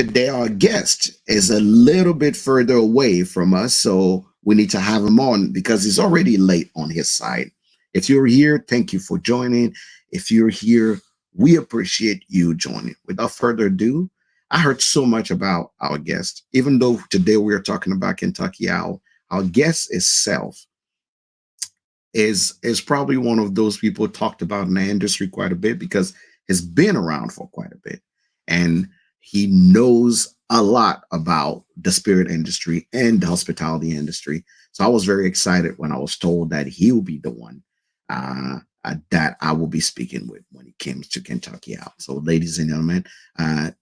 today our guest is a little bit further away from us, so we need to have him on because he's already late on his side. If you're here, thank you for joining. If you're here, we appreciate you joining. Without further ado, I heard so much about our guest. Even though today we are talking about Kentucky Owl, our guest itself is probably one of those people talked about in the industry quite a bit because he's been around for quite a bit and he knows a lot about the spirit industry and the hospitality industry. So I was very excited when I was told that he will be the one that I will be speaking with when it comes to Kentucky Out. So, ladies and gentlemen, uh,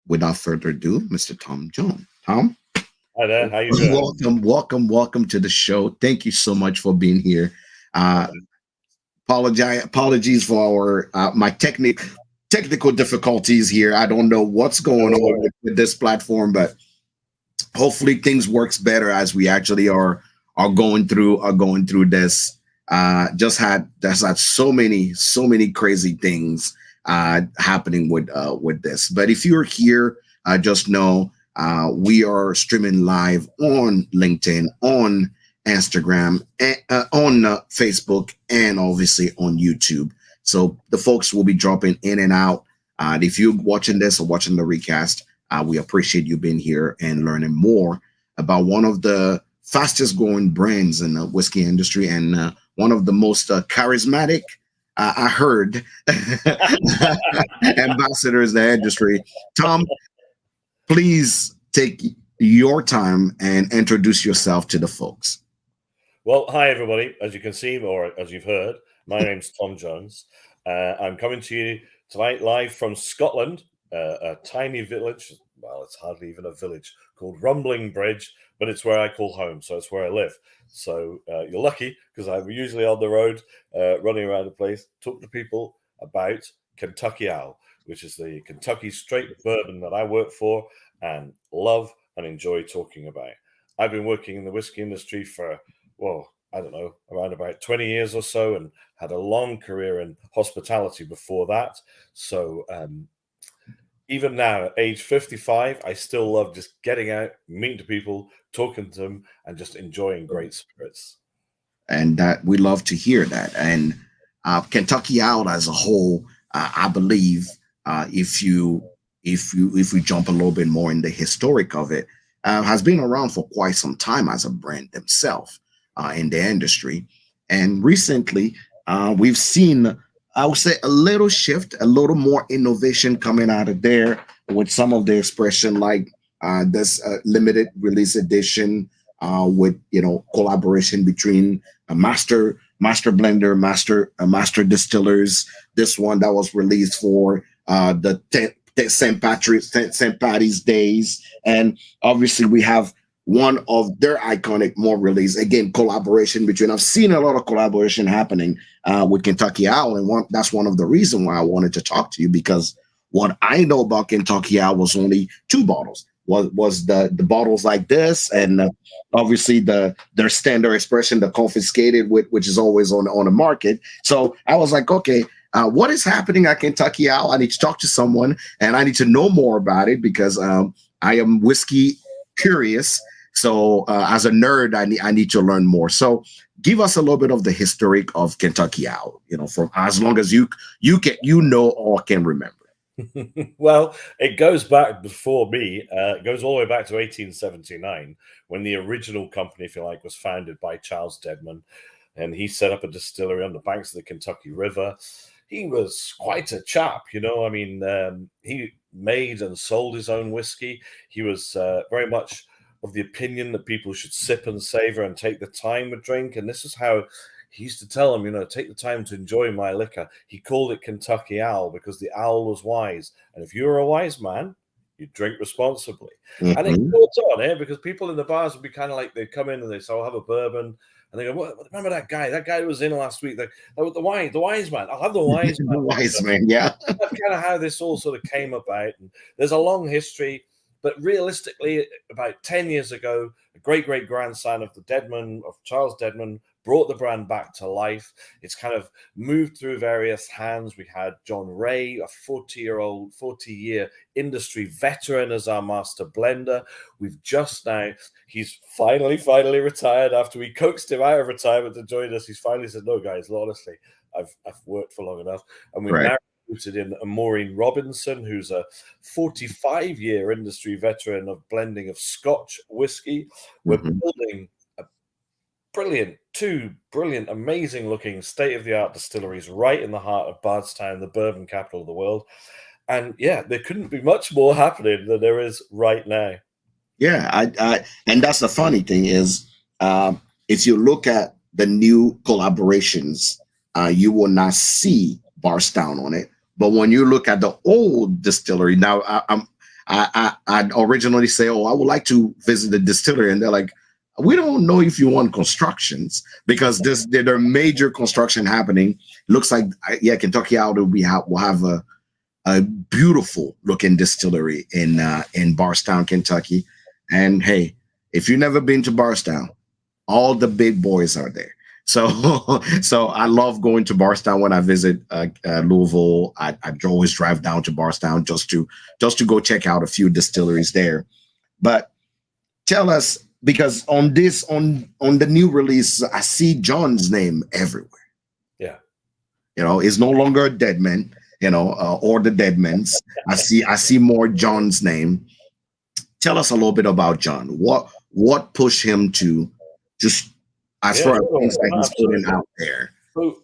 without further ado, Mr. Tom Jones. Tom, Hi there. How you doing? welcome to the show. Thank you so much for being here. Uh, apologies for our my technical difficulties here. I don't know what's No going on worries. with this platform, but hopefully things works better as we actually are going through this. Just had so many crazy things happening with this. But if you're here, just know we are streaming live on LinkedIn, on Instagram, on Facebook, and obviously on YouTube. So the folks will be dropping in and out. If you're watching this or watching the recast, we appreciate you being here and learning more about one of the fastest growing brands in the whiskey industry and one of the most charismatic, I heard, ambassadors in the industry. Tom, please take your time and introduce yourself to the folks. Well, hi everybody. As you can see, or as you've heard, my name's Tom Jones. I'm coming to you tonight live from Scotland, a tiny village. Well, it's hardly even a village called Rumbling Bridge, but it's where I call home, so it's where I live. So you're lucky because I'm usually on the road, running around the place, talking to people about Kentucky Owl, which is the Kentucky straight bourbon that I work for and love and enjoy talking about. I've been working in the whiskey industry for, well, I don't know, around about 20 years or so, and had a long career in hospitality before that. So even now, at age 55, I still love just getting out, meeting people, talking to them, and just enjoying great spirits. And that we love to hear that. And Kentucky Out as a whole, I believe, if we jump a little bit more in the historic of it, has been around for quite some time as a brand themselves in the industry. And recently, we've seen, I would say, a little shift, a little more innovation coming out of there with some of the expression like this limited release edition with collaboration between a master blender, master distillers. This one that was released for St. Patty's Days, and obviously we have one of their iconic more release again collaboration between. I've seen a lot of collaboration happening with Kentucky Owl, and that's one of the reasons why I wanted to talk to you because what I know about Kentucky Owl was only two bottles. Was the bottles like this, and obviously their standard expression, the confiscated, which is always on the market. So I was like, okay, what is happening at Kentucky Owl? I need to talk to someone, and I need to know more about it because I am whiskey curious. So as a nerd, I need to learn more. So give us a little bit of the historic of Kentucky Owl. From as long as you know or can remember. Well, it goes back before me. It goes all the way back to 1879 when the original company, if you like, was founded by Charles Dedman. And he set up a distillery on the banks of the Kentucky River. He was quite a chap, I mean, he made and sold his own whiskey. He was very much of the opinion that people should sip and savor and take the time with drink. And this is how he used to tell them, take the time to enjoy my liquor. He called it Kentucky Owl because the owl was wise. And if you were a wise man, you drink responsibly. And it Mhm. caught on, because people in the bars would be kind of like, they'd come in and they'd say, I'll have a bourbon. And they go, what, remember that guy? That guy who was in last week. The wise man. I'll have the wise man. The wise man, yeah. That's kind of how this all sort of came about. And there's a long history. But realistically, about 10 years ago, a great grandson of Charles Dedman, brought the brand back to life. It's kind of moved through various hands. We had John Ray, a 40-year industry veteran, as our master blender. We've just now, he's finally retired after we coaxed him out of retirement to join us. He's finally said, no, guys, honestly, I've worked for long enough. And we've now recruited in a Maureen Robinson, who's a 45-year industry veteran of blending of Scotch whiskey. We're building two brilliant, amazing looking state-of-the-art distilleries right in the heart of Bardstown, the bourbon capital of the world. And yeah, there couldn't be much more happening than there is right now. Yeah, and that's the funny thing is, if you look at the new collaborations, you will not see Bardstown on it. But when you look at the old distillery, now I'd originally say, oh, I would like to visit the distillery, and they're like, we don't know if you want constructions, because there are major construction happening. Looks like, yeah, Kentucky Owl will have a beautiful looking distillery in Bardstown, Kentucky. And hey, if you've never been to Bardstown, all the big boys are there. So I love going to Bardstown when I visit Louisville. I always drive down to Bardstown just to go check out a few distilleries there. But tell us, because on the new release, I see John's name everywhere. Yeah, it's no longer a Dead Man, or the Dead Men's. I see more John's name. Tell us a little bit about John. What pushed him to just, as far as things that he's putting out there?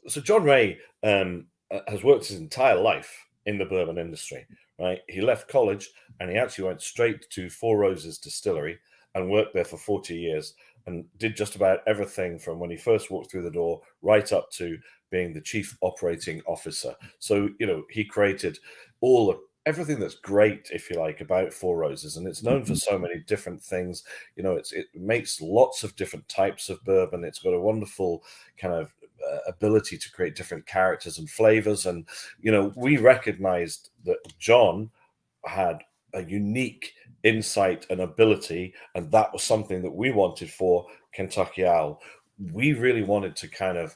So John Ray has worked his entire life in the bourbon industry, right? He left college and he actually went straight to Four Roses Distillery and worked there for 40 years and did just about everything from when he first walked through the door right up to being the chief operating officer. So, he created everything that's great, if you like, about Four Roses, and it's known for so many different things. It makes lots of different types of bourbon. It's got a wonderful kind of ability to create different characters and flavors. And, we recognized that John had a unique insight and ability, and that was something that we wanted for Kentucky Owl. We really wanted to kind of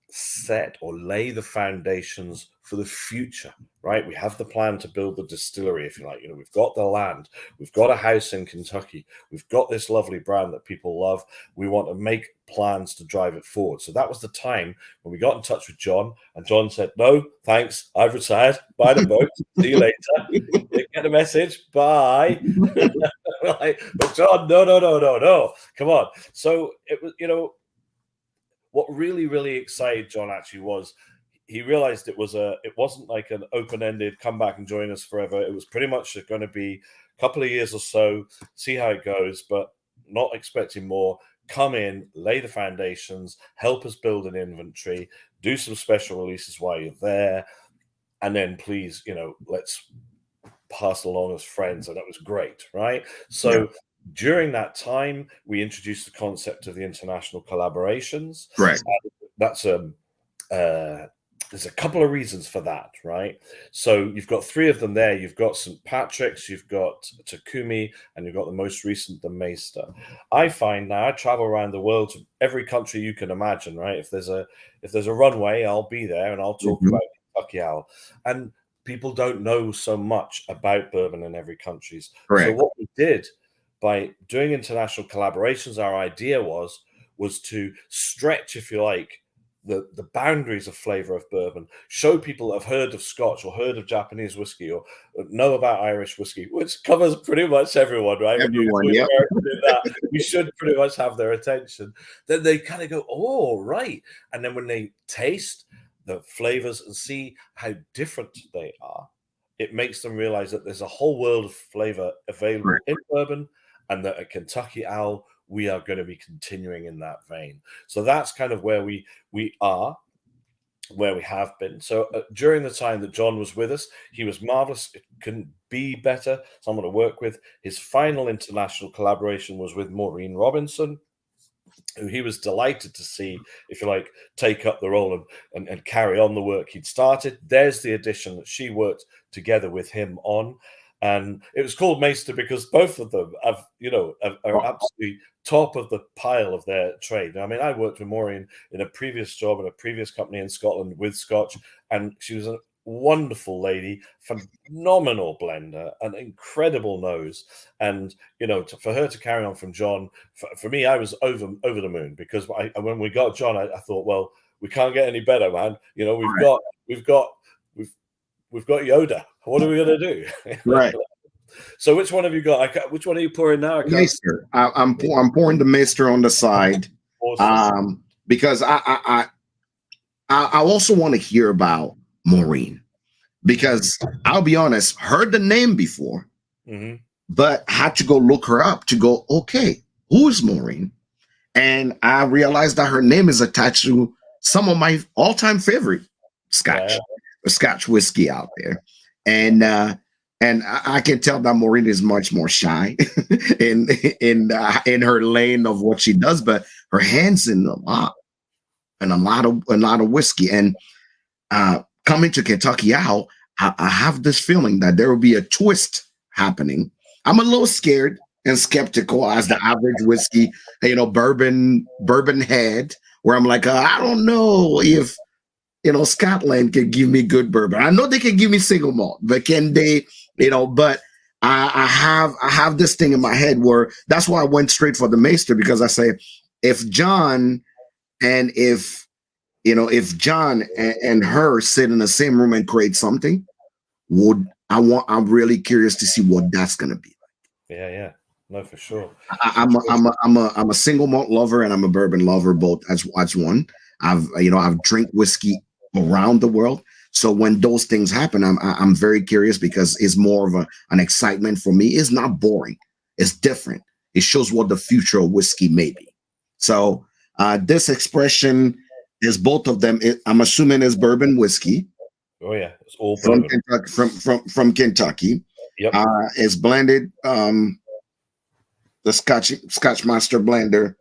set or lay the foundations for the future, right? We have the plan to build the distillery, if you like. We've got the land, we've got a house in Kentucky, we've got this lovely brand that people love. We want to make plans to drive it forward. So that was the time when we got in touch with John, and John said, no, thanks, I've retired, buy the boat, see you later, get a message, bye. But John, no, come on. So it was, what really, really excited John actually was he realized it wasn't like an open-ended come back and join us forever. It was pretty much going to be a couple of years or so, see how it goes, but not expecting more. Come in, lay the foundations, help us build an inventory, do some special releases while you're there, and then please, let's pass along as friends. And that was great, right? So during that time, we introduced the concept of the international collaborations. Correct. That's there's a couple of reasons for that, right? So you've got three of them there. You've got St. Patrick's, you've got Takumi, and you've got the most recent, the Maester. I find now I travel around the world to every country you can imagine, right? If there's a runway, I'll be there and I'll talk about Kentucky Owl. And people don't know so much about bourbon in every country. So what we did by doing international collaborations, our idea was to stretch, if you like, the boundaries of flavor of bourbon, show people that have heard of Scotch or heard of Japanese whiskey or know about Irish whiskey, which covers pretty much everyone, right? Everyone, we should pretty much have their attention. Then they kind of go, oh, right. And then when they taste the flavors and see how different they are, it makes them realize that there's a whole world of flavor available in bourbon, and that at Kentucky Owl, we are going to be continuing in that vein. So that's kind of where we are, where we have been. So during the time that John was with us, he was marvelous. It couldn't be better. Someone to work with. His final international collaboration was with Maureen Robinson, who he was delighted to see, if you like, take up the role and carry on the work he'd started. There's the edition that she worked together with him on. And it was called Maester because both of them have, are absolutely top of the pile of their trade. I mean, I worked with Maureen in a previous job in a previous company in Scotland with Scotch, and she was a wonderful lady, phenomenal blender, an incredible nose. And for her to carry on from John, for me, I was over the moon, because when we got John, I thought, well, we can't get any better, man. We've got Yoda. What are we going to do? Right. So which one have you got? Which one are you pouring now? Maester. I'm pouring the Maester on the side. Awesome. Because I also want to hear about Maureen, because I'll be honest, heard the name before, but had to go look her up to go, okay, who is Maureen? And I realized that her name is attached to some of my all-time favorite Scotch whiskey out there. And I can tell that Maureen is much more shy in her lane of what she does, but her hands in a lot of whiskey. And coming to Kentucky Owl, I have this feeling that there will be a twist happening. I'm a little scared and skeptical as the average whiskey, bourbon head, where I'm like, I don't know if Scotland can give me good bourbon. I know they can give me single malt, but can they? But I have this thing in my head where that's why I went straight for the Maester, because I say, if John and if John and her sit in the same room and create something, I'm really curious to see what that's gonna be. Yeah. No, for sure. I'm a single malt lover and I'm a bourbon lover, both as one. I've drank whiskey around the world. So when those things happen, I'm very curious, because it's more of an excitement for me. It's not boring. It's different. It shows what the future of whiskey may be. So this expression is both of them. I'm assuming is bourbon whiskey. Oh yeah, it's all from bourbon. Kentucky, from Kentucky. Yep. It's blended. The Scotch Master blender.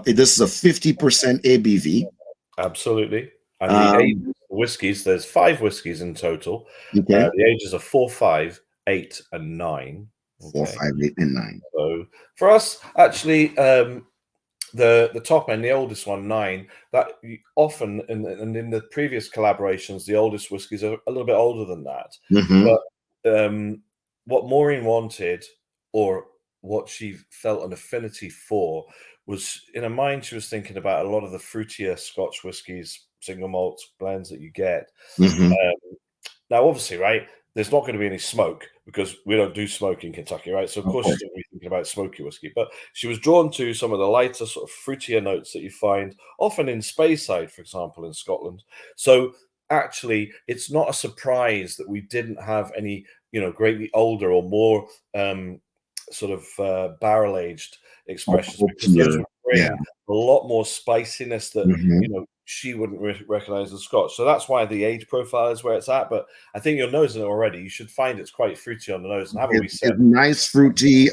This is a 50% ABV. Absolutely. And the age whiskeys, there's 5 whiskeys in total. Okay. The ages are 4, 5, 8, and 9. 4, 5, 8, and 9. So for us, actually, the top end, the oldest one, 9, that often, and in the previous collaborations, the oldest whiskies are a little bit older than that. But what Maureen wanted, or what she felt an affinity for, was, in her mind, she was thinking about a lot of the fruitier Scotch whiskies, single malts, blends that you get. Now, obviously, right, there's not going to be any smoke, because we don't do smoke in Kentucky, right? So, of course, she's going to be thinking about smoky whiskey. But she was drawn to some of the lighter, sort of fruitier notes that you find often in Speyside, for example, in Scotland. So, actually, it's not a surprise that we didn't have any, greatly older or more barrel-aged expressions, because those would bring a lot more spiciness that she wouldn't recognize as Scotch. So that's why the age profile is where it's at. But I think you're nosing it already. You should find it's quite fruity on the nose, and have a wee sip. It's nice, fruity,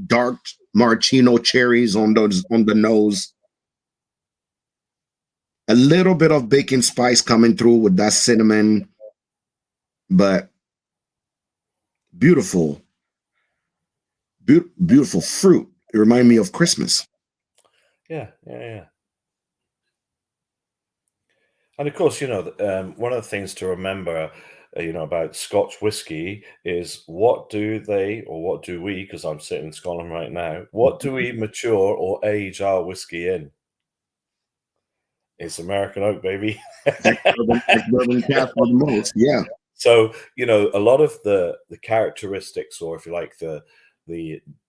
dark maraschino cherries on the nose. A little bit of baking spice coming through with that cinnamon, but beautiful fruit. It reminds me of Christmas. Yeah. And of course, one of the things to remember, about Scotch whiskey is, what do we, because I'm sitting in Scotland right now, what do we mature or age our whiskey in? It's American oak, baby. Ex-bourbon cast for the most, yeah. So, a lot of the characteristics, or if you like, the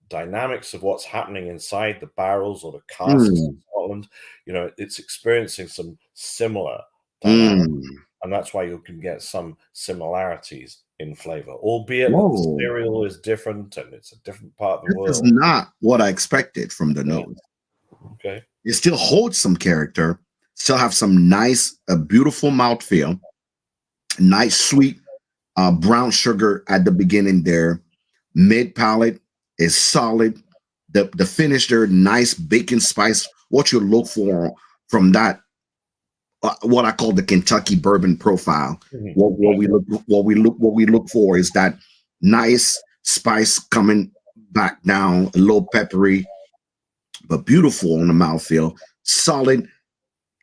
dynamics of what's happening inside the barrels or the casks in Scotland, it's experiencing some similar dynamics. And that's why you can get some similarities in flavor, albeit that the cereal is different and it's a different part of the world. This is not what I expected from the nose. Okay. It still holds some character, still have some nice, beautiful mouthfeel, nice sweet brown sugar at the beginning there. Mid palate is solid. The finish there, nice bacon spice, what you look for from that what I call the Kentucky bourbon profile. Mhm. What we look for is that nice spice coming back down, a little peppery, but beautiful on the mouthfeel. Solid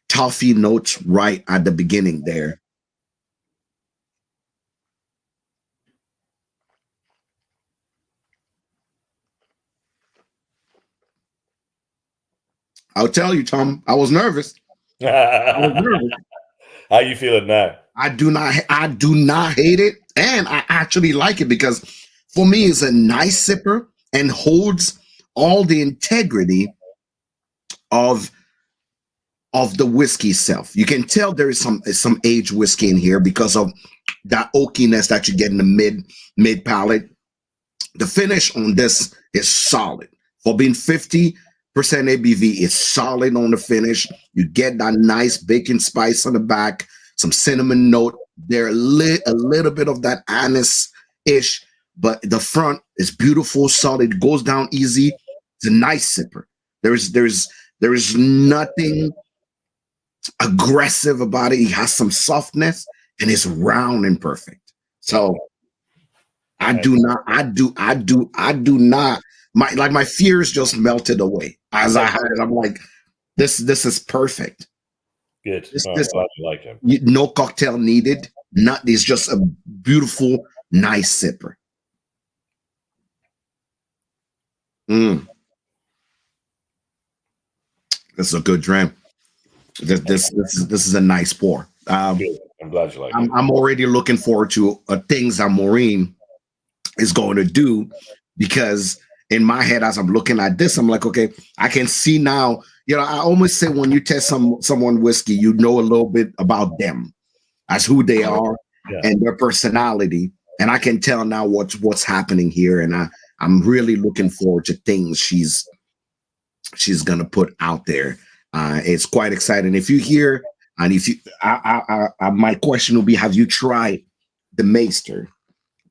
toffee notes right at the beginning there. I'll tell you, Tom, I was nervous. I was nervous. How you feeling now? I do not hate it, and I actually like it because for me it's a nice sipper and holds all the integrity of the whiskey itself. You can tell there is some aged whiskey in here because of that oakiness that you get in the mid palate. The finish on this is solid. For being 50% ABV, it's solid on the finish. You get that nice bacon spice on the back, some cinnamon note. There a little bit of that anise-ish, but the front is beautiful, solid, goes down easy. It's a nice sipper. There is nothing aggressive about it. He has some softness and it's round and perfect. So I do not, I do not. My fears just melted away as I had it. I'm like, this is perfect. Good. This Oh, I'm this glad you like him. no cocktail needed. Not It's just a beautiful, nice sipper. Mm, this is a good drink. This is a nice pour. Good. I'm glad you like I'm it. I'm already looking forward to things that Maureen is going to do because in my head as I'm looking at this I'm like, okay, I can see now. I almost say when you test someone whiskey, you know a little bit about them as who they are Yeah. and their personality, and I can tell now what's happening here, and I'm really looking forward to things she's gonna put out there. It's quite exciting. If you hear, and if you my question will be, have you tried the Maester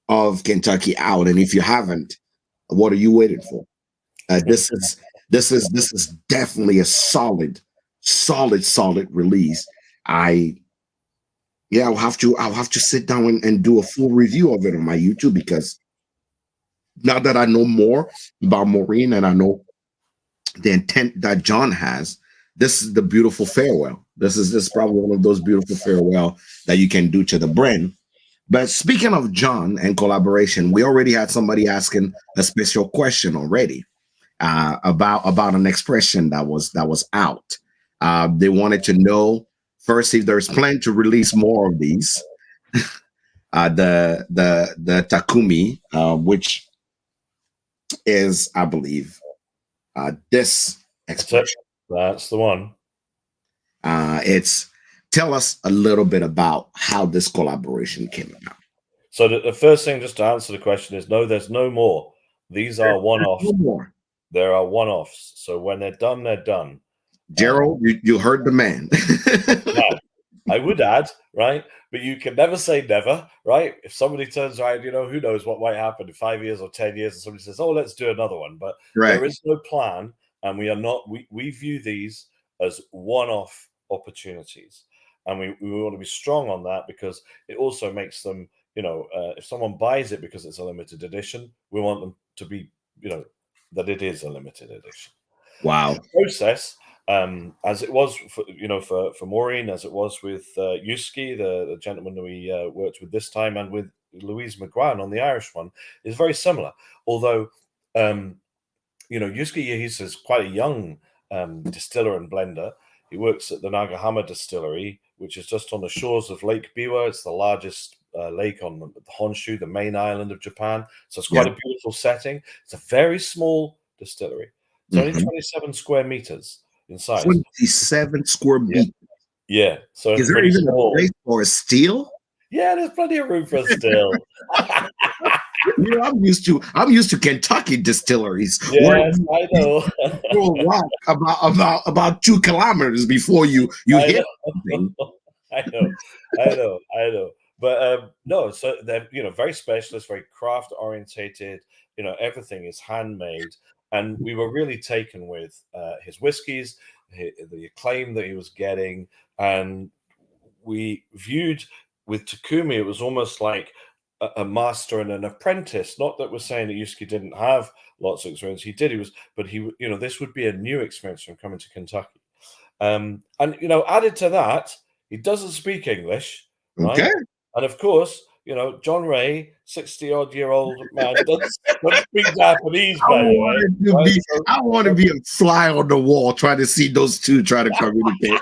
of Kentucky out? And if you haven't, what are you waiting for? This is definitely a solid release. I Yeah, I'll have to sit down and do a full review of it on my YouTube because now that I know more about Maureen and I know the intent that John has, this is the beautiful farewell. This is probably one of those beautiful farewell that you can do to the brand. But speaking of John and collaboration, we already had somebody asking a special question already about an expression that was out. They wanted to know first if there's plan to release more of these. The Takumi, which is, I believe, this That's it. expression. That's the one. It's Tell us a little bit about how this collaboration came about. So the first thing, just to answer the question, is no, there's no more. These are one-offs. No more. There are one-offs. So when they're done, they're done. Gerald, you heard the man. Now, I would add, right? But you can never say never, right? If somebody turns around, who knows what might happen in 5 years or 10 years, and somebody says, "Oh, let's do another one." But Right. there is no plan, and we are not. We view these as one-off opportunities, and we want to be strong on that because it also makes them. If someone buys it because it's a limited edition, we want them to be, that it is a limited edition. Wow. Process, as it was for Maureen, as it was with Yuski, the gentleman that we worked with this time, and with Louise McGuan on the Irish one, is very similar. Although, Yuski is quite a young distiller and blender. He works at the Nagahama distillery, which is just on the shores of Lake Biwa. It's the largest lake on the Honshu, the main island of Japan. So it's quite Yeah. a beautiful setting. It's a very small distillery. It's only Mhm. 27 square meters in size. 27 square Yeah. feet. Yeah, so Is it's there pretty even a small. place for a steel? Yeah, there's plenty of room for a still. I'm used to Kentucky distilleries where Yes, I know. throw a rock about 2 kilometers before you I hit know. something. I know. But no, so they're very specialist, very craft orientated. Everything is handmade, and we were really taken with his whiskies, the acclaim that he was getting, and we viewed with Takumi, it was almost like a master and an apprentice. Not that we're saying that Yusuke didn't have lots of experience. He did. But this would be a new experience from coming to Kentucky. And added to that, he doesn't speak English, right? Okay. And of course, John Ray, 60-odd-year-old man, doesn't speak Japanese, by the way. Right? I want to be a fly on the wall trying to see those two try to communicate.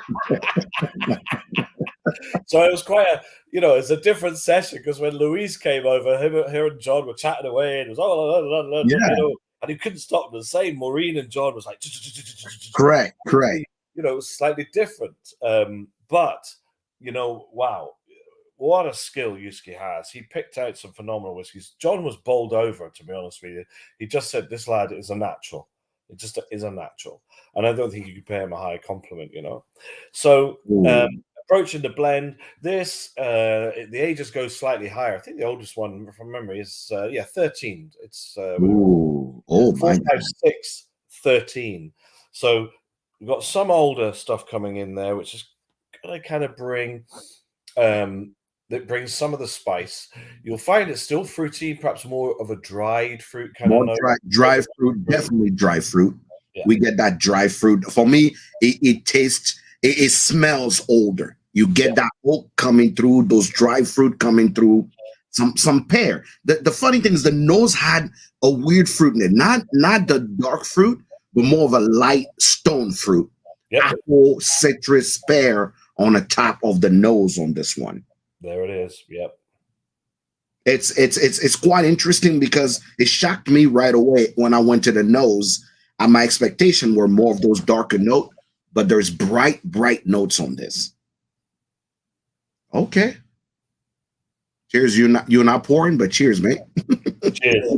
So it was quite it's a different session, because when Louise came over, her and John were chatting away, and it was and he couldn't stop them saying. Maureen and John was like, correct. It was slightly different. But wow, what a skill Yusuke has. He picked out some phenomenal whiskies. John was bowled over, to be honest with you. He just said, this lad is a natural. It just is a natural. And I don't think you could pay him a higher compliment, So approaching the blend, this, the ages go slightly higher. I think the oldest one from memory is, 13. It's 4, 5, 6, 13. So we've got some older stuff coming in there, which is going to kind of bring... that brings some of the spice. You'll find it's still fruity, perhaps more of a dried fruit kind of note. Dry fruit, definitely dry fruit. Yeah. We get that dry fruit. For me, it tastes, it smells older. You get that oak coming through, those dry fruit coming through, some pear. The funny thing is the nose had a weird fruit in it, not the dark fruit, but more of a light stone fruit. Yep. Apple, citrus, pear on the top of the nose on this one. There it is. Yep. It's quite interesting, because it shocked me right away when I went to the nose. And my expectation were more of those darker notes, but there's bright notes on this. Okay. Cheers. You're not pouring, but cheers, mate. Cheers.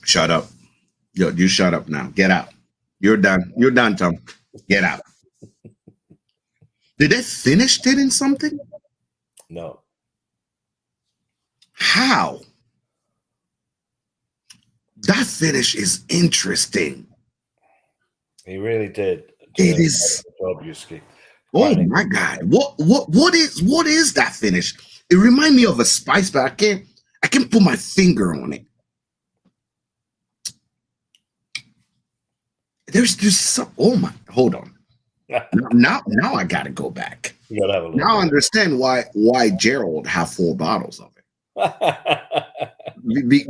Shut up. Yo, you shut up now. Get out. You're done. You're done, Tom. Get out. Did they finish it in something? No. How? That finish is interesting. He really did. It is. Job, Yusuke. Oh my God! What is that finish? It reminds me of a spice, but I can't put my finger on it. There's some. Oh my! Hold on. now I gotta go back. You gotta have a look. Now I understand why Gerald have 4 bottles of it.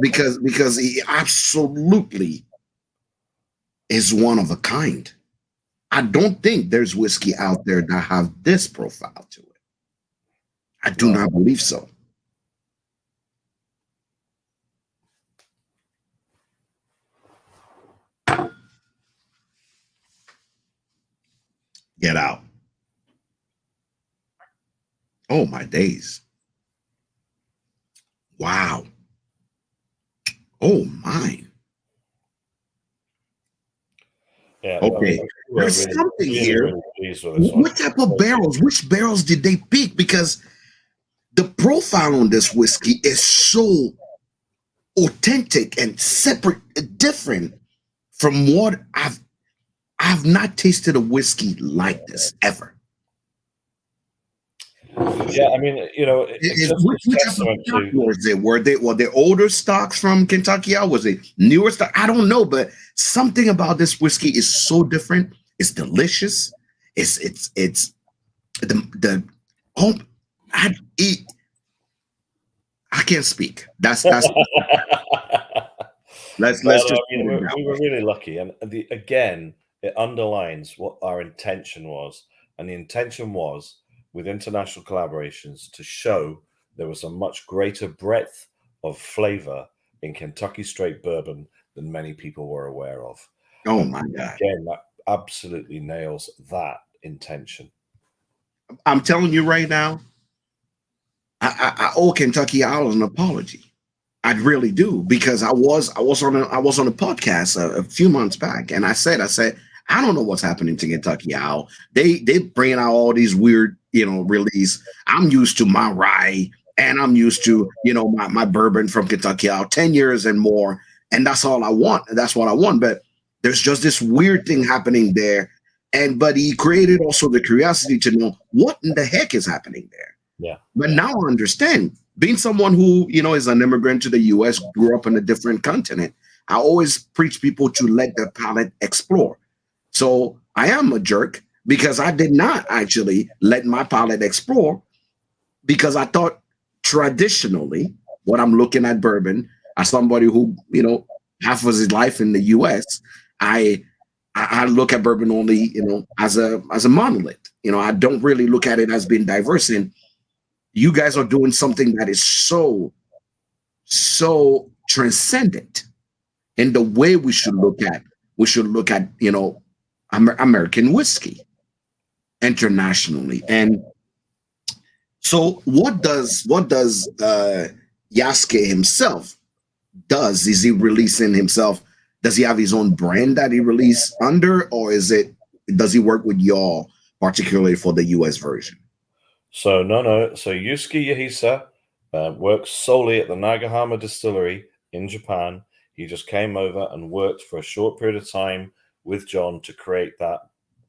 because he absolutely is one of a kind. I don't think there's whiskey out there that have this profile to it. I do not believe so. Get out. Oh, my days. Wow. Oh, my. Yeah, okay. There's something here. What type of barrels? Which barrels did they pick? Because the profile on this whiskey is so authentic and separate, different from what I've not tasted a whiskey like this ever. Yeah, I mean, which type of stock was it? Were they older stocks from Kentucky? Or was it newer stock? I don't know, but something about this whiskey is so different. It's delicious. It's I can't speak. That's let's just we were really lucky, and again, it underlines what our intention was, and the intention was, with international collaborations, to show there was a much greater breadth of flavor in Kentucky straight bourbon than many people were aware of. Oh my God. Again, that absolutely nails that intention. I'm telling you right now, I owe Kentucky Owl an apology. I really do, because I was on a podcast a few months back, and I said, I don't know what's happening to Kentucky Owl. They bring out all these weird, release. I'm used to my rye, and I'm used to, my bourbon from Kentucky Owl, 10 years and more. And that's all I want. That's what I want. But There's just this weird thing happening there. And but he created also the curiosity to know what in the heck is happening there. Yeah. But now I understand. Being someone who, is an immigrant to the US, grew up in a different continent, I always preach people to let their palate explore. So I am a jerk because I did not actually let my palate explore because I thought traditionally, what I'm looking at bourbon as somebody who, half of his life in the US, I I look at bourbon only, as a monolith. I don't really look at it as being diverse. And you guys are doing something that is so transcendent in the way we should look at American whiskey internationally. And so what does Yaske himself does? Is he releasing himself? Does he have his own brand that he release under, or does he work with y'all particularly for the US version? So no. So Yusuke Yahisa works solely at the Nagahama distillery in Japan. He just came over and worked for a short period of time with John to create that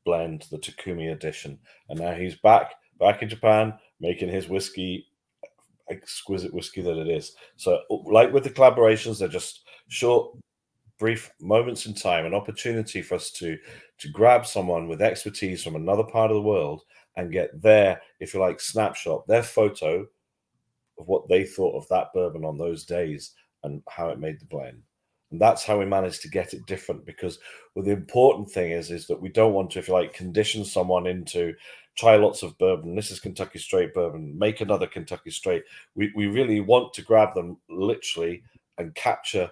blend, the Takumi edition. And now he's back in Japan making his whiskey, exquisite whiskey that it is. So like with the collaborations, they're just short, brief moments in time, an opportunity for us to grab someone with expertise from another part of the world and get their, if you like, snapshot, their photo of what they thought of that bourbon on those days and how it made the blend. And that's how we managed to get it different, because the important thing is that we don't want to, if you like, condition someone into try lots of bourbon. This is Kentucky straight bourbon, make another Kentucky straight. We really want to grab them literally and capture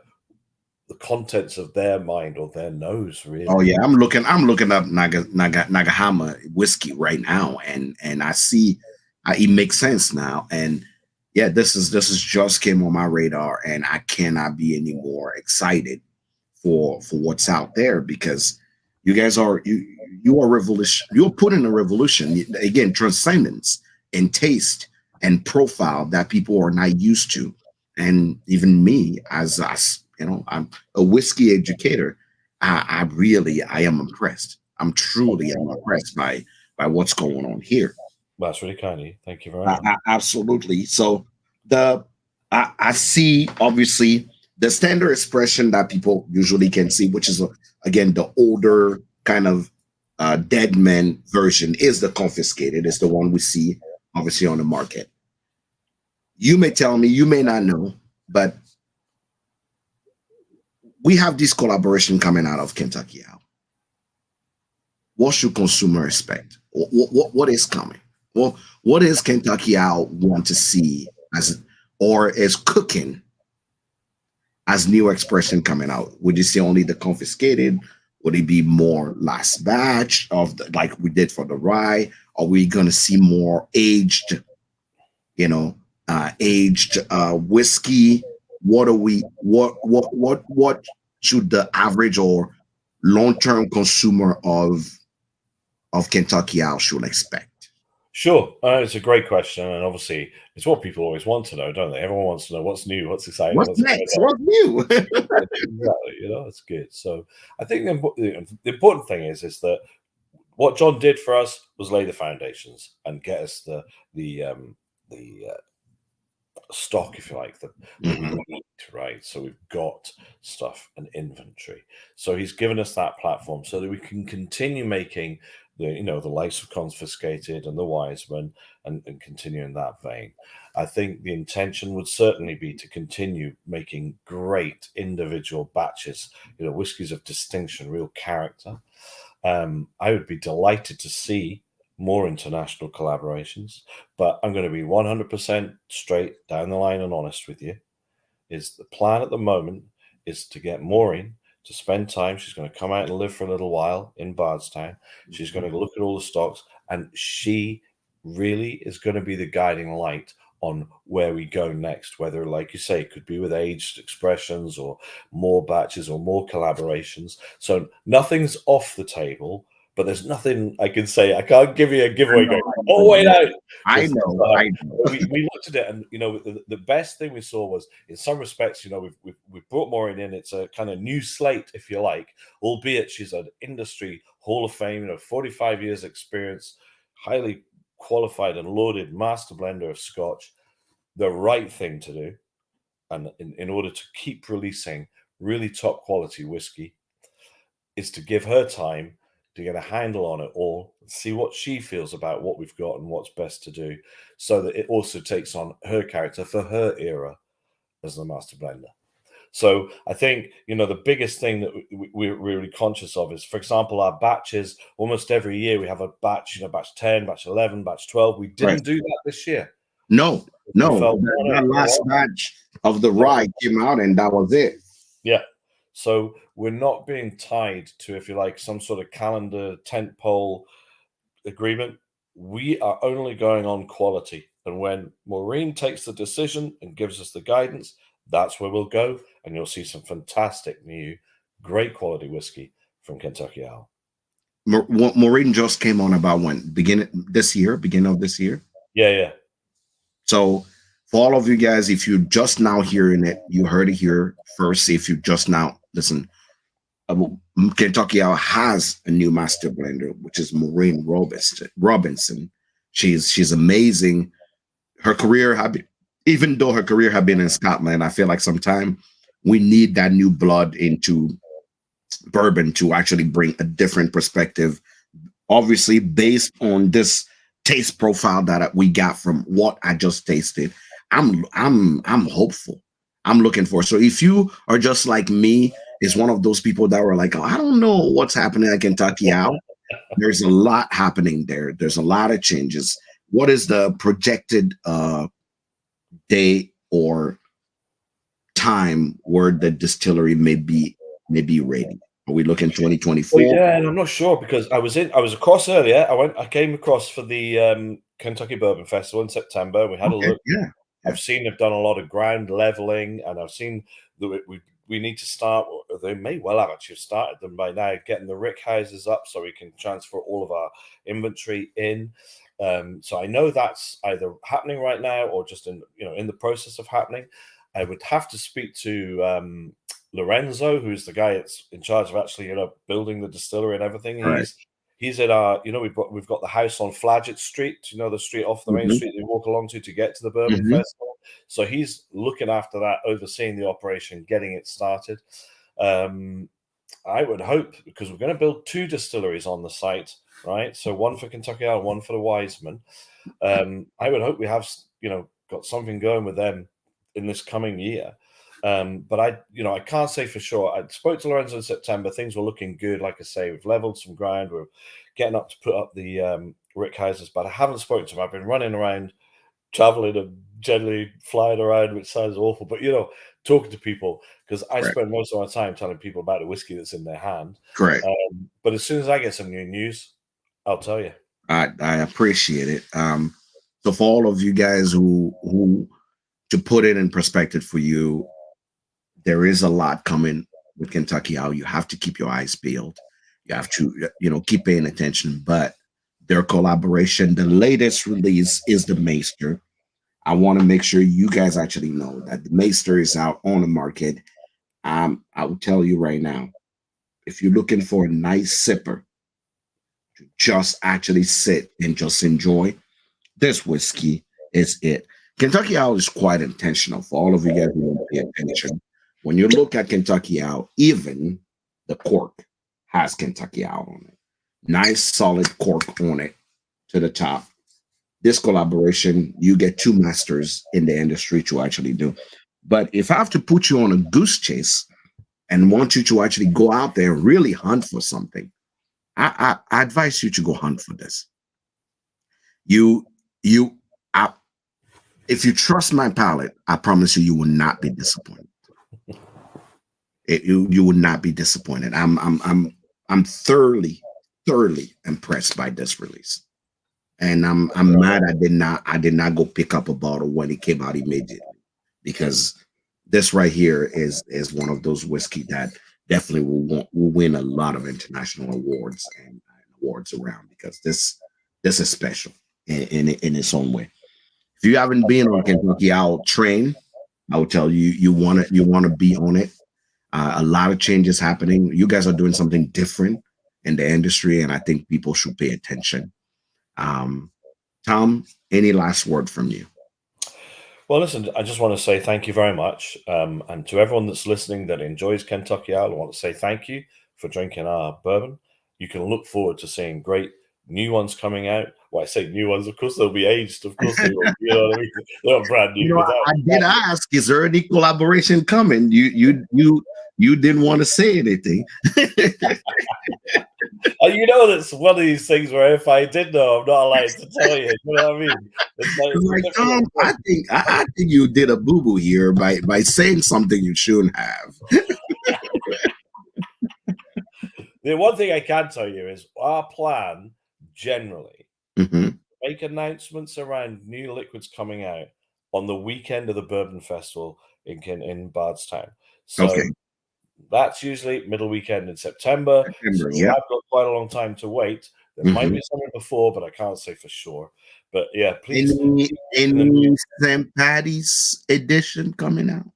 the contents of their mind or their nose, really. Oh yeah, I'm looking up Nagahama whiskey right now, and I see it makes sense now. And yeah, this is just came on my radar, and I cannot be any more excited for what's out there, because you are revolution. You're putting a revolution again, transcendence and taste and profile that people are not used to. And even me, as us, I'm a whiskey educator. I am impressed. I'm impressed by what's going on here. That's really kind of you. Thank you very much. Absolutely. So the I see obviously the standard expression that people usually can see, which is again the older kind of dead man version, is the confiscated. It's the one we see obviously on the market. You may tell me, you may not know, but we have this collaboration coming out of Kentucky out. What should consumer expect? What is coming? Well, what is Kentucky Owl want to see as, or is cooking as new expression coming out? Would you say only the confiscated? Would it be more last batch of like we did for the rye? Are we going to see more aged, whiskey? What are we? What should the average or long term consumer of Kentucky Owl should expect? Sure. It's a great question. And obviously, it's what people always want to know, don't they? Everyone wants to know what's new, what's exciting, What's what's next? What's new? exactly. That's good. So I think the important thing is that what John did for us was lay the foundations and get us the stock, if you like, that we need, right? So we've got stuff and inventory. So he's given us that platform so that we can continue making the likes of confiscated and the Wiseman and continue in that vein. I think the intention would certainly be to continue making great individual batches, whiskeys of distinction, real character. I would be delighted to see more international collaborations, but I'm going to be 100% straight down the line and honest with you. Is the plan at the moment is to get Maureen to spend time. She's going to come out and live for a little while in Bardstown. She's going to look at all the stocks, and she really is going to be the guiding light on where we go next, whether, like you say, it could be with aged expressions or more batches or more collaborations. So nothing's off the table, but there's nothing I can say. I can't give you a I giveaway. know, Go, I oh know, wait out. I Just, know, I know. we looked at it, and the best thing we saw was, in some respects, we've brought Maureen in. It's a kind of new slate, if you like, albeit she's an industry Hall of Fame, 45 years experience, highly qualified and loaded master blender of Scotch. The right thing to do, and in order to keep releasing really top quality whiskey, is to give her time to get a handle on it all, see what she feels about what we've got and what's best to do, so that it also takes on her character for her era as the master blender. So I think, the biggest thing that we're really conscious of is, for example, our batches. Almost every year we have a batch, batch 10, batch 11, batch 12. We Right. didn't do that this year. No, We no. felt, That last batch of the rye came out, and that was it. yeah. So we're not being tied to, if you like, some sort of calendar tentpole agreement. We are only going on quality. And when Maureen takes the decision and gives us the guidance, that's where we'll go. And you'll see some fantastic new, great quality whiskey from Kentucky Owl. Maureen just came on about when? Beginning of this year? Yeah. So for all of you guys, if you're just now hearing it, you heard it here first. If you just now listen, Kentucky Owl has a new master blender, which is Maureen Robinson. She's amazing. Her career even though her career had been in Scotland, I feel like sometimes we need that new blood into bourbon to actually bring a different perspective. Obviously, based on this taste profile that we got from what I just tasted, I'm hopeful. I'm looking for. So if you are just like me, is one of those people that were like, oh, I don't know what's happening at Kentucky Owl. There's a lot happening there. There's a lot of changes. What is the projected date or time where the distillery may be ready? Are we looking 2024? Well, yeah, and I'm not sure, because I was across earlier. I came across for the Kentucky Bourbon Festival in September. We had a look. Yeah. I've seen they've done a lot of ground leveling, and I've seen that we need to start. They may well have actually started them by now, getting the rick houses up so we can transfer all of our inventory in. So I know that's either happening right now or just in the process of happening. I would have to speak to Lorenzo, who's the guy that's in charge of actually building the distillery and everything. Right. He's at our we've got the house on Flagget Street, the street off the main street you walk along to get to the Bourbon Festival. So he's looking after that, overseeing the operation, getting it started. I would hope, because we're going to build 2 distilleries on the site, right? So one for Kentucky Owl, one for the Wiseman. I would hope we have got something going with them in this coming year. But I can't say for sure. I spoke to Lorenzo in September. Things were looking good. Like I say, we've leveled some ground. We're getting up to put up the rick houses, but I haven't spoken to him. I've been running around, traveling, and generally flying around, which sounds awful, but talking to people, because I spend most of my time telling people about the whiskey that's in their hand. Correct. But as soon as I get some new news, I'll tell you. I appreciate it. So for all of you guys who to put it in perspective for you, there is a lot coming with Kentucky Owl. You have to keep your eyes peeled. You have to, keep paying attention. But their collaboration, the latest release is the Maester. I want to make sure you guys actually know that the Maester is out on the market. I will tell you right now, if you're looking for a nice sipper to just actually sit and just enjoy, this whiskey is it. Kentucky Owl is quite intentional for all of you guys who don't pay attention. When you look at Kentucky Owl, even the cork has Kentucky Owl on it. Nice solid cork on it to the top. This collaboration, you get 2 masters in the industry to actually do. But if I have to put you on a goose chase and want you to actually go out there and really hunt for something, I advise you to go hunt for this. If you trust my palate, I promise you will not be disappointed. You will not be disappointed. I'm thoroughly impressed by this release, and I'm mad I did not go pick up a bottle when it came out immediately, because this right here is one of those whiskey that definitely will win a lot of international awards and awards around, because this is special in its own way. If you haven't been on Kentucky Owl Train, I will tell you, you want to be on it. A lot of changes happening. You guys are doing something different in the industry, and I think people should pay attention. Um, Tom, any last word from you? Well, listen, I just want to say thank you very much. And to everyone that's listening that enjoys Kentucky Owl, I want to say thank you for drinking our bourbon. You can look forward to seeing great new ones coming out. Well, I say new ones, of course they'll be aged. Of course they will. You know what I mean? They're not brand new. I did ask, is there any collaboration coming? You didn't want to say anything. You know, that's one of these things where if I did know, I'm not allowed to tell you. You know what I mean? It's like Tom, I think you did a boo boo here by saying something you shouldn't have. The one thing I can tell you is our plan generally make announcements around new liquids coming out on the weekend of the Bourbon Festival in Bardstown. So that's usually middle weekend in September. So I've got quite a long time to wait. There might be something before, but I can't say for sure. But yeah, please. Any St. Patty's edition coming out?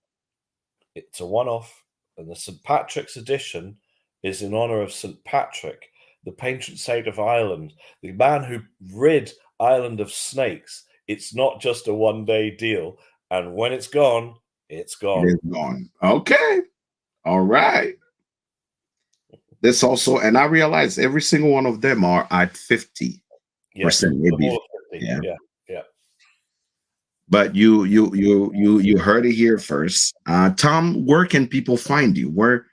It's a one-off, and the St. Patrick's edition is in honor of St. Patrick, the patron saint of Ireland, the man who rid Ireland of snakes. It's not just a one-day deal, and when it's gone, it's gone. It's gone. Okay. All right. This also, and I realize every single one of them are at 50%. Maybe. Yeah. But you heard it here first. Tom, where can people find you? Where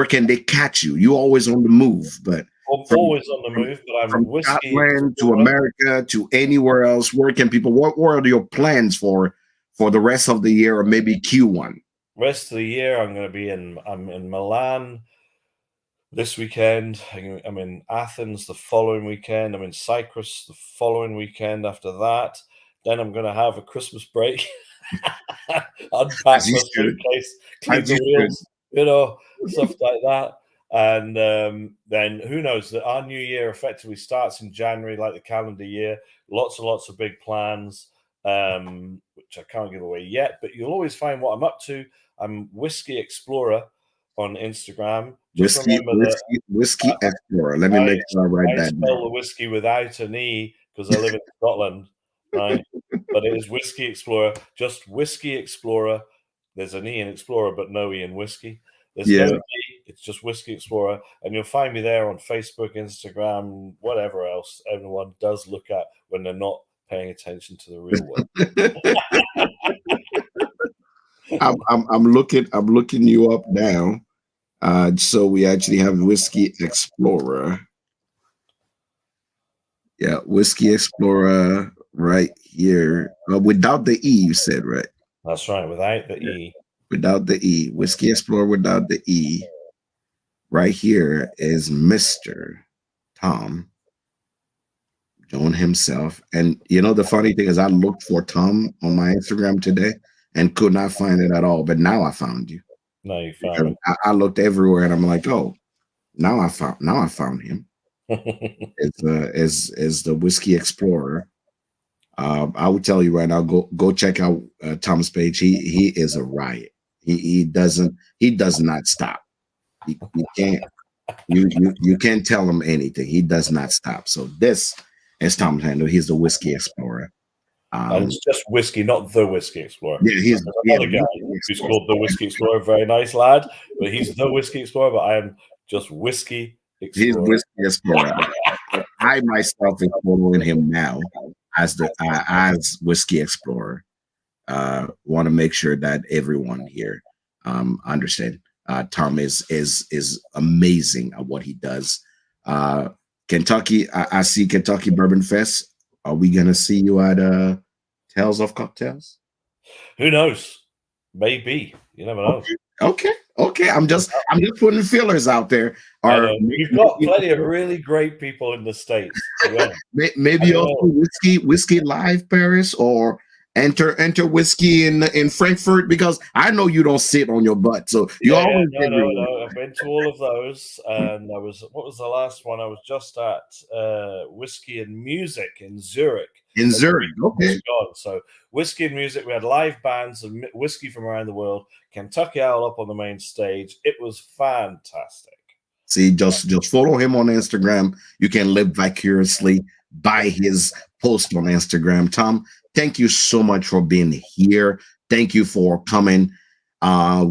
can they catch you? You always on the move, but I'm always on the move. But I'm from whiskey Scotland to America to anywhere else. Where can people? What are your plans for the rest of the year, or maybe Q1? Rest of the year, I'm in Milan this weekend. I'm in Athens the following weekend. I'm in Cyprus the following weekend after that. Then I'm going to have a Christmas break, unpack my suitcase, clean the wheels, you know, stuff like that. And then who knows, that our new year effectively starts in January, like the calendar year. Lots and lots of big plans, which I can't give away yet, but you'll always find what I'm up to. I'm Whiskey Explorer on Instagram. Just whiskey Explorer. Let me make sure I write that down. I spell the whiskey without an E because I live in Scotland, right? But it is Whiskey Explorer, just Whiskey Explorer. There's an E in Explorer, but no E in whiskey. There's no E, it's just Whiskey Explorer. And you'll find me there on Facebook, Instagram, whatever else everyone does look at when they're not paying attention to the real world. I'm looking you up now. So we actually have Whiskey Explorer. Yeah, Whiskey Explorer right here. Without the E, you said, right? That's right, without the E. Without the E. Whiskey Explorer without the E. Right here is Mr. Tom Jones himself. And you know, the funny thing is I looked for Tom on my Instagram today and could not find it at all. But now I found you. No, you found it. I looked everywhere and I'm like, oh, now I found him. It's the Whiskey Explorer. I would tell you right now, go check out Tom's page. He is a riot. He does not stop. You can't tell him anything. He does not stop. So this is Tom Handel. He's the Whiskey Explorer. And it's just whiskey, not the Whiskey Explorer. Yeah, he's another guy who's called the Whiskey Explorer. Very nice lad, but he's the Whiskey Explorer. But I am just Whiskey Explorer. He's Whiskey Explorer. I myself am following him now as Whiskey Explorer. Want to make sure that everyone here understand. Tom is amazing at what he does. Kentucky, I see Kentucky Bourbon Fest. Are we gonna see you at Tales of Cocktails? Who knows? Maybe. You never know. Okay. I'm just putting feelers out there. You've got plenty of really great people in the States. Maybe also Whiskey Live Paris, or enter whiskey in Frankfurt, because I know you don't sit on your butt, so you Yeah, always no, no, everywhere. no. I've been to all of those, and I was what was the last one? I was just at Whiskey and Music in Zurich. In That's Zurich. Okay. just gone. So Whiskey and Music, we had live bands of whiskey from around the world. Kentucky Owl up on the main stage. It was fantastic. See, just follow him on Instagram. You can live vicariously by his post on Instagram. Tom, thank you so much for being here. Thank you for coming.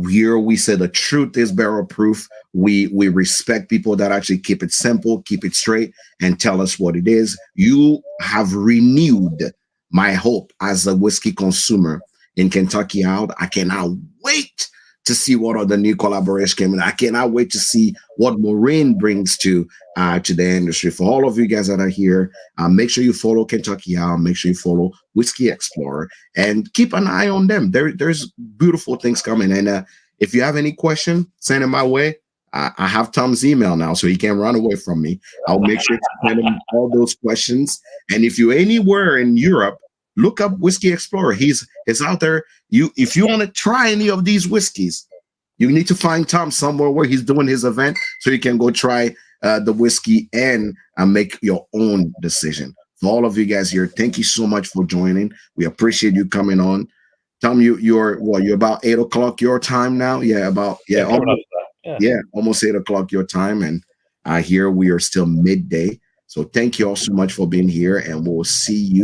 Here we say the truth is barrel proof. We respect people that actually keep it simple, keep it straight, and tell us what it is. You have renewed my hope as a whiskey consumer in Kentucky out. I cannot wait to see what other new collaboration came in. I cannot wait to see what Maureen brings to the industry. For all of you guys that are here, make sure you follow Kentucky Owl. Make sure you follow Whiskey Explorer, and keep an eye on them. There's beautiful things coming. And if you have any question, send it my way. I have Tom's email now, so he can't run away from me. I'll make sure to send him all those questions. And if you're anywhere in Europe, look up Whiskey Explorer. He's out there. If you want to try any of these whiskeys, you need to find Tom somewhere where he's doing his event, so you can go try the whiskey and make your own decision. For all of you guys here, thank you so much for joining. We appreciate you coming on. Tom, you're about 8 o'clock your time now. Yeah, about Yeah, coming up almost, to that. Yeah. yeah, almost 8 o'clock your time, and here we are still midday. So thank you all so much for being here, and we'll see you